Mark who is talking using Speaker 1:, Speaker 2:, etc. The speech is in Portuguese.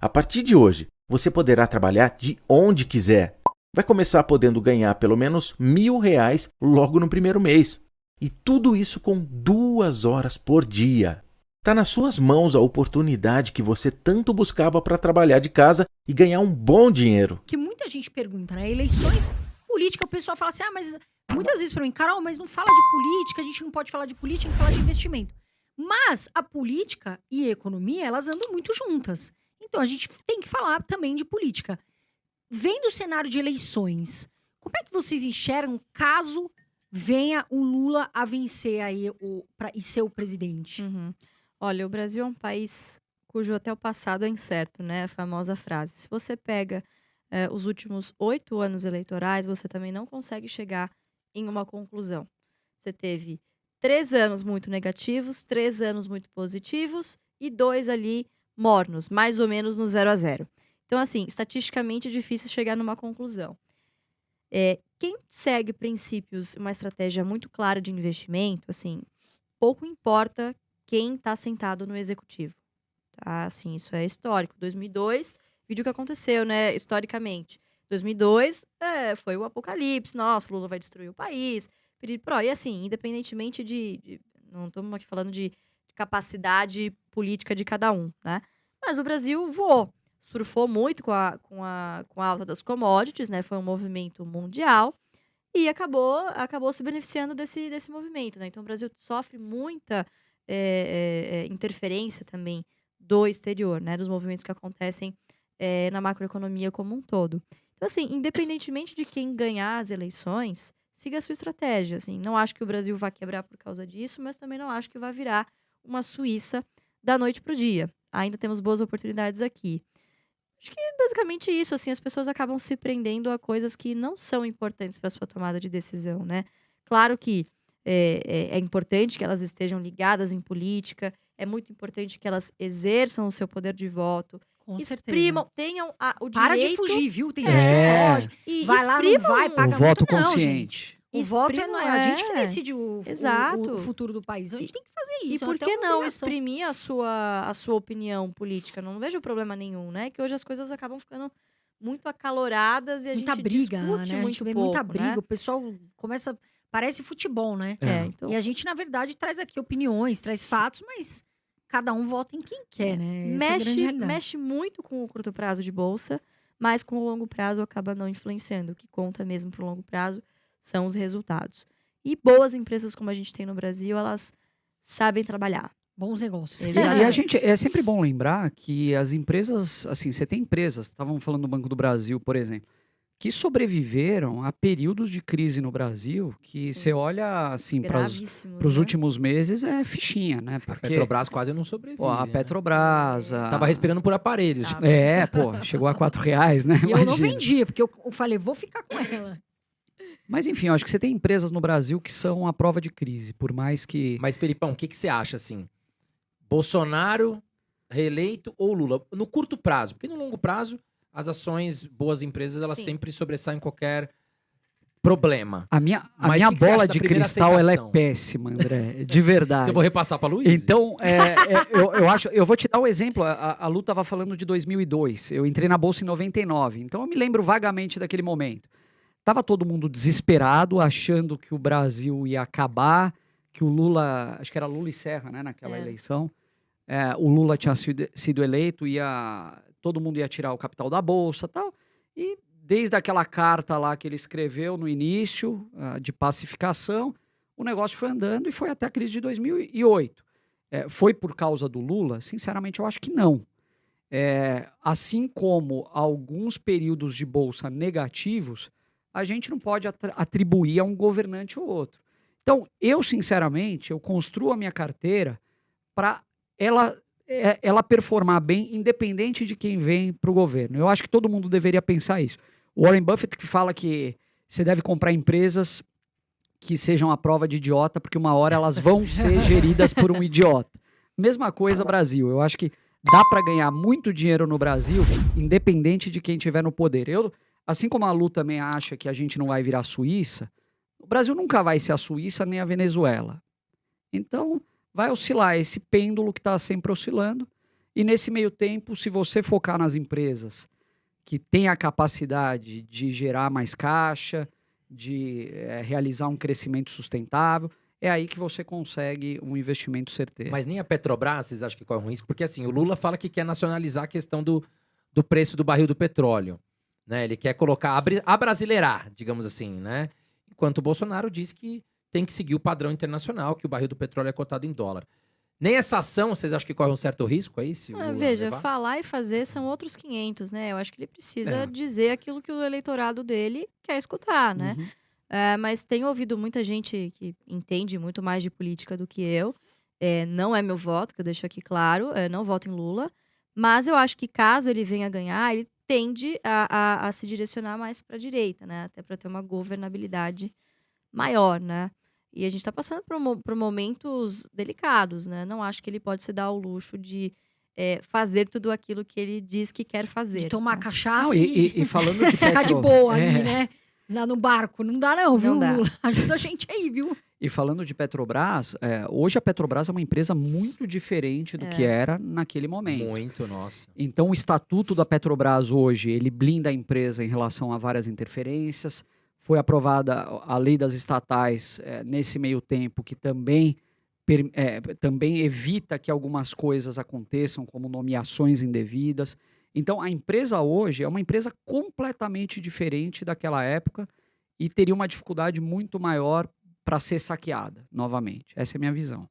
Speaker 1: A partir de hoje, você poderá trabalhar de onde quiser. Vai começar podendo ganhar pelo menos R$ 1.000 logo no primeiro mês. E tudo isso com 2 horas por dia. Está nas suas mãos a oportunidade que você tanto buscava para trabalhar de casa e ganhar um bom dinheiro.
Speaker 2: Que muita gente pergunta, né? Eleições, política, o pessoal fala assim, mas muitas vezes para mim, Carol, mas não fala de política, a gente não pode falar de política, tem que falar de investimento. Mas a política e a economia, elas andam muito juntas. Então a gente tem que falar também de política. Vendo o cenário de eleições, como é que vocês enxergam caso venha o Lula a vencer aí e ser o presidente?
Speaker 3: Olha, o Brasil é um país cujo até o passado é incerto, né? A famosa frase. Se você pega os últimos 8 anos eleitorais, você também não consegue chegar em uma conclusão. Você teve 3 anos muito negativos, 3 anos muito positivos e 2 ali mornos, mais ou menos no 0 a 0. Então, assim, estatisticamente é difícil chegar numa conclusão. Quem segue princípios, uma estratégia muito clara de investimento, assim, pouco importa quem está sentado no executivo. Tá? Assim, isso é histórico. 2002, vídeo que aconteceu, né, historicamente. 2002 foi o apocalipse, nossa, Lula vai destruir o país. E assim, independentemente não estamos aqui falando de capacidade política de cada um, né? Mas o Brasil voou, surfou muito com a alta das commodities, né? Foi um movimento mundial e acabou se beneficiando desse movimento, né? Então o Brasil sofre muita interferência também do exterior, né? Dos movimentos que acontecem na macroeconomia como um todo. Então, assim, independentemente de quem ganhar as eleições, siga a sua estratégia. Assim, não acho que o Brasil vai quebrar por causa disso, mas também não acho que vai virar uma Suíça da noite para o dia. Ainda temos boas oportunidades aqui. Acho que é basicamente isso, assim, as pessoas acabam se prendendo a coisas que não são importantes para sua tomada de decisão, né? Claro que é importante que elas estejam ligadas em política, é muito importante que elas exerçam o seu poder de voto,
Speaker 2: Com
Speaker 3: exprimam,
Speaker 2: certeza.
Speaker 3: tenham o direito...
Speaker 2: Para de fugir, viu? Tem gente que foge.
Speaker 3: E
Speaker 2: Vai lá, não
Speaker 3: exprimam
Speaker 2: vai, paga
Speaker 4: O voto
Speaker 2: muito, não,
Speaker 4: consciente.
Speaker 2: gente. O voto
Speaker 3: Exprimam,
Speaker 2: é a gente que decide
Speaker 3: exato.
Speaker 2: o futuro do país. A gente tem que fazer
Speaker 3: E
Speaker 2: isso.
Speaker 3: por
Speaker 2: até
Speaker 3: que
Speaker 2: uma
Speaker 3: não
Speaker 2: obrigação.
Speaker 3: exprimir a sua opinião política? Não vejo problema nenhum, né? Que hoje as coisas acabam ficando muito acaloradas e a
Speaker 2: Muita
Speaker 3: gente
Speaker 2: briga,
Speaker 3: discute
Speaker 2: né? A
Speaker 3: muito
Speaker 2: gente vê
Speaker 3: pouco,
Speaker 2: muita briga.
Speaker 3: né?
Speaker 2: O pessoal começa... Parece futebol, né?
Speaker 3: Então...
Speaker 2: E a gente, na verdade, traz aqui opiniões, traz fatos, mas cada um vota em quem quer, né? Essa é a grande realidade.
Speaker 3: Mexe muito com o curto prazo de bolsa, mas com o longo prazo acaba não influenciando. O que conta mesmo para o longo prazo são os resultados. E boas empresas como a gente tem no Brasil, elas sabem trabalhar.
Speaker 2: Bons negócios.
Speaker 4: E a gente, é sempre bom lembrar que as empresas, assim, você tem empresas, estavam falando do Banco do Brasil, por exemplo, que sobreviveram a períodos de crise no Brasil, que você olha, assim, para os últimos meses, é fichinha, né?
Speaker 5: Porque a Petrobras quase não sobrevive.
Speaker 4: Pô, a Petrobras...
Speaker 5: Tava respirando por aparelhos.
Speaker 4: Chegou a R$4, né?
Speaker 2: E eu não vendia, porque eu falei, vou ficar com ela.
Speaker 4: Mas enfim, eu acho que você tem empresas no Brasil que são a prova de crise, por mais que...
Speaker 5: Mas, Felipão, o que você acha, assim? Bolsonaro, reeleito ou Lula? No curto prazo, porque no longo prazo, as ações, boas empresas, elas sempre sobressaem qualquer problema.
Speaker 4: A minha
Speaker 5: que
Speaker 4: bola de cristal, ela é péssima, André, de verdade.
Speaker 5: Eu vou repassar para Luiz.
Speaker 4: Então, eu vou te dar um exemplo. A Lu estava falando de 2002. Eu entrei na Bolsa em 99. Então, eu me lembro vagamente daquele momento. Tava todo mundo desesperado, achando que o Brasil ia acabar, que o Lula, acho que era Lula e Serra, né, naquela eleição. O Lula tinha sido eleito, todo mundo ia tirar o capital da Bolsa e tal. E desde aquela carta lá que ele escreveu no início, de pacificação, o negócio foi andando e foi até a crise de 2008. Foi por causa do Lula? Sinceramente, eu acho que não. Assim como alguns períodos de Bolsa negativos, a gente não pode atribuir a um governante ou outro. Então, sinceramente, eu construo a minha carteira para ela performar bem, independente de quem vem para o governo. Eu acho que todo mundo deveria pensar isso. O Warren Buffett que fala que você deve comprar empresas que sejam a prova de idiota, porque uma hora elas vão ser geridas por um idiota. Mesma coisa Brasil. Eu acho que dá para ganhar muito dinheiro no Brasil, independente de quem estiver no poder. Assim como a Lu também acha que a gente não vai virar Suíça, o Brasil nunca vai ser a Suíça nem a Venezuela. Então, vai oscilar esse pêndulo que está sempre oscilando. E nesse meio tempo, se você focar nas empresas que têm a capacidade de gerar mais caixa, de realizar um crescimento sustentável, é aí que você consegue um investimento certeiro.
Speaker 5: Mas nem a Petrobras, vocês acham que corre um risco? Porque assim, o Lula fala que quer nacionalizar a questão do preço do barril do petróleo. Né? Ele quer colocar, abrasileirar, digamos assim, né? Enquanto o Bolsonaro diz que tem que seguir o padrão internacional, que o barril do petróleo é cotado em dólar. Nem essa ação, vocês acham que corre um certo risco aí? Se o Lula
Speaker 3: Veja,
Speaker 5: levar?
Speaker 3: falar e fazer são outros 500, né? Eu acho que ele precisa dizer aquilo que o eleitorado dele quer escutar, né?
Speaker 4: Uhum.
Speaker 3: Mas tenho ouvido muita gente que entende muito mais de política do que eu. Não é meu voto, que eu deixo aqui claro. Não voto em Lula. Mas eu acho que caso ele venha ganhar, ele tende a se direcionar mais para a direita, né? Até para ter uma governabilidade maior, né? E a gente está passando por momentos delicados, né? Não acho que ele pode se dar ao luxo de fazer tudo aquilo que ele diz que quer fazer.
Speaker 2: De tomar
Speaker 3: né?
Speaker 2: cachaça
Speaker 4: Não, e falando de
Speaker 2: ficar de
Speaker 4: petro-
Speaker 2: boa ali, né? Lá no barco. Não dá não, viu,
Speaker 3: Não dá.
Speaker 2: Lula? Ajuda a gente aí, viu?
Speaker 4: E falando de Petrobras, hoje a Petrobras é uma empresa muito diferente do que era naquele momento.
Speaker 5: Muito, nossa.
Speaker 4: Então, o estatuto da Petrobras hoje, ele blinda a empresa em relação a várias interferências. Foi aprovada a lei das estatais nesse meio tempo, que também evita que algumas coisas aconteçam, como nomeações indevidas. Então, a empresa hoje é uma empresa completamente diferente daquela época e teria uma dificuldade muito maior para ser saqueada novamente. Essa é a minha visão.